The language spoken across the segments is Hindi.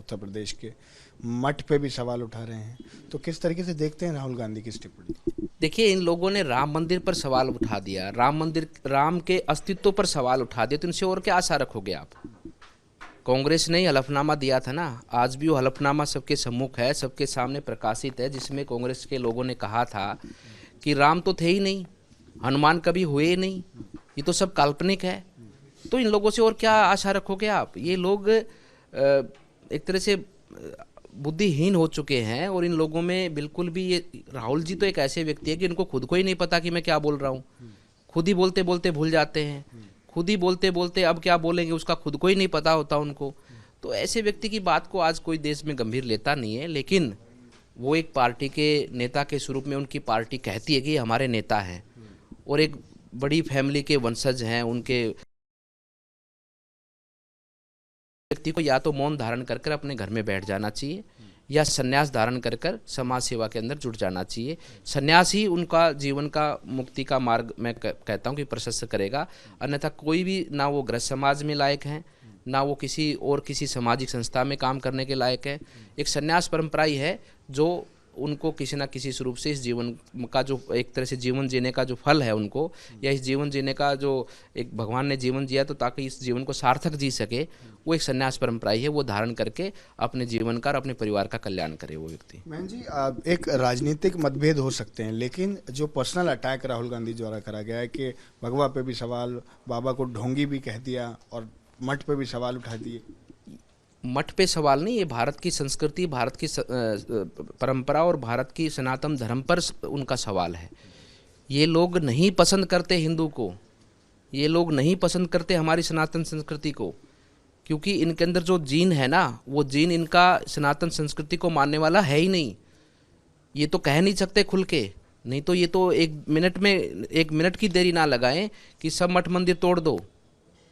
उत्तर प्रदेश के मठ पे भी सवाल उठा रहे हैं। तो किस तरीके से देखते हैं राहुल गांधी की इस टिप्पणी? देखिए, इन लोगों ने राम मंदिर पर सवाल उठा दिया, राम के अस्तित्व पर सवाल उठा दिया, तो इनसे और क्या आशा रखोगे आप? कांग्रेस ने ही हलफनामा दिया था ना, आज भी वो हलफनामा सबके सम्मुख है, सबके सामने प्रकाशित है, जिसमें कांग्रेस के लोगों ने कहा था कि राम तो थे ही नहीं, हनुमान कभी हुए ही नहीं, ये तो सब काल्पनिक है। तो इन लोगों से और क्या आशा रखोगे आप? ये लोग एक तरह से बुद्धिहीन हो चुके हैं, और इन लोगों में बिल्कुल भी ये राहुल जी तो एक ऐसे व्यक्ति है कि इनको खुद को ही नहीं पता कि मैं क्या बोल रहा हूँ। खुद ही बोलते बोलते भूल जाते हैं, खुद ही बोलते बोलते अब क्या बोलेंगे उसका खुद को ही नहीं पता होता उनको। तो ऐसे व्यक्ति की बात को आज कोई देश में गंभीर लेता नहीं है, लेकिन वो एक पार्टी के नेता के स्वरूप में उनकी पार्टी कहती है कि हमारे नेता हैं, और एक बड़ी फैमिली के वंशज हैं उनके, व्यक्ति को या तो मौन धारण कर कर अपने घर में बैठ जाना चाहिए, या संन्यास धारण कर कर समाज सेवा के अंदर जुट जाना चाहिए। संन्यास ही उनका जीवन का मुक्ति का मार्ग मैं कहता हूँ कि प्रशस्त करेगा। अन्यथा कोई भी ना वो गृह समाज में लायक हैं, ना वो किसी सामाजिक संस्था में काम करने के लायक है। एक संन्यास परंपरा ही है जो उनको किसी ना किसी स्वरूप से इस जीवन का जो एक तरह से जीवन जीने का जो फल है उनको, या इस जीवन जीने का जो एक भगवान ने जीवन जिया तो ताकि इस जीवन को सार्थक जी सके, वो एक संन्यास परंपरा ही है। वो धारण करके अपने जीवन का और अपने परिवार का कल्याण करे वो व्यक्ति। मैन जी, एक राजनीतिक मतभेद हो सकते हैं, लेकिन जो पर्सनल अटैक राहुल गांधी द्वारा करा गया है कि भगवा पे भी सवाल, बाबा को ढोंगी भी कह दिया और मठ पे भी सवाल उठा दिए। मठ पे सवाल नहीं, ये भारत की संस्कृति, भारत की परंपरा और भारत की सनातन धर्म पर उनका सवाल है। ये लोग नहीं पसंद करते हिंदू को, ये लोग नहीं पसंद करते हमारी सनातन संस्कृति को, क्योंकि इनके अंदर जो जीन है ना, वो जीन इनका सनातन संस्कृति को मानने वाला है ही नहीं। ये तो कह नहीं सकते खुल के, नहीं तो ये तो एक मिनट की देरी ना लगाएं कि सब मठ मंदिर तोड़ दो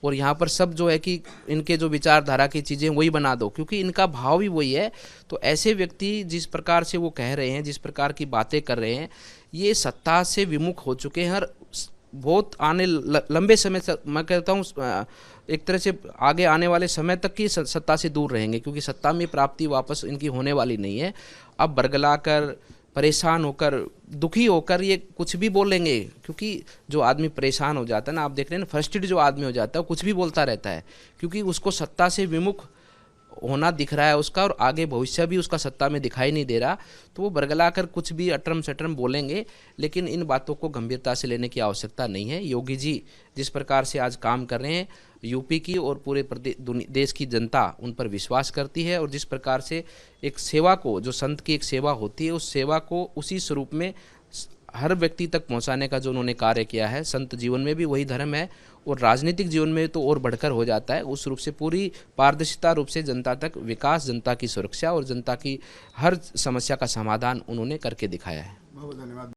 और यहाँ पर सब जो है कि इनके जो विचारधारा की चीज़ें वही बना दो, क्योंकि इनका भाव भी वही है। तो ऐसे व्यक्ति जिस प्रकार से वो कह रहे हैं, जिस प्रकार की बातें कर रहे हैं, ये सत्ता से विमुख हो चुके हैं। और बहुत आने लंबे समय तक, मैं कहता हूँ एक तरह से आगे आने वाले समय तक की सत्ता से दूर रहेंगे, क्योंकि सत्ता में प्राप्ति वापस इनकी होने वाली नहीं है। अब बरगला कर, परेशान होकर, दुखी होकर ये कुछ भी बोलेंगे, क्योंकि जो आदमी परेशान हो जाता है ना, आप देख रहे हैं ना, फ्रस्ट्रेटेड जो आदमी हो जाता है वो कुछ भी बोलता रहता है, क्योंकि उसको सत्ता से विमुख होना दिख रहा है उसका, और आगे भविष्य भी उसका सत्ता में दिखाई नहीं दे रहा। तो वो बरगला कर कुछ भी अटरम सटरम बोलेंगे, लेकिन इन बातों को गंभीरता से लेने की आवश्यकता नहीं है। योगी जी जिस प्रकार से आज काम कर रहे हैं, यूपी की और पूरे देश की जनता उन पर विश्वास करती है, और जिस प्रकार से एक सेवा को, जो संत की एक सेवा होती है, उस सेवा को उसी स्वरूप में हर व्यक्ति तक पहुंचाने का जो उन्होंने कार्य किया है, संत जीवन में भी वही धर्म है, और राजनीतिक जीवन में तो और बढ़कर हो जाता है। उस रूप से पूरी पारदर्शिता रूप से जनता तक विकास, जनता की सुरक्षा और जनता की हर समस्या का समाधान उन्होंने करके दिखाया है। बहुत धन्यवाद।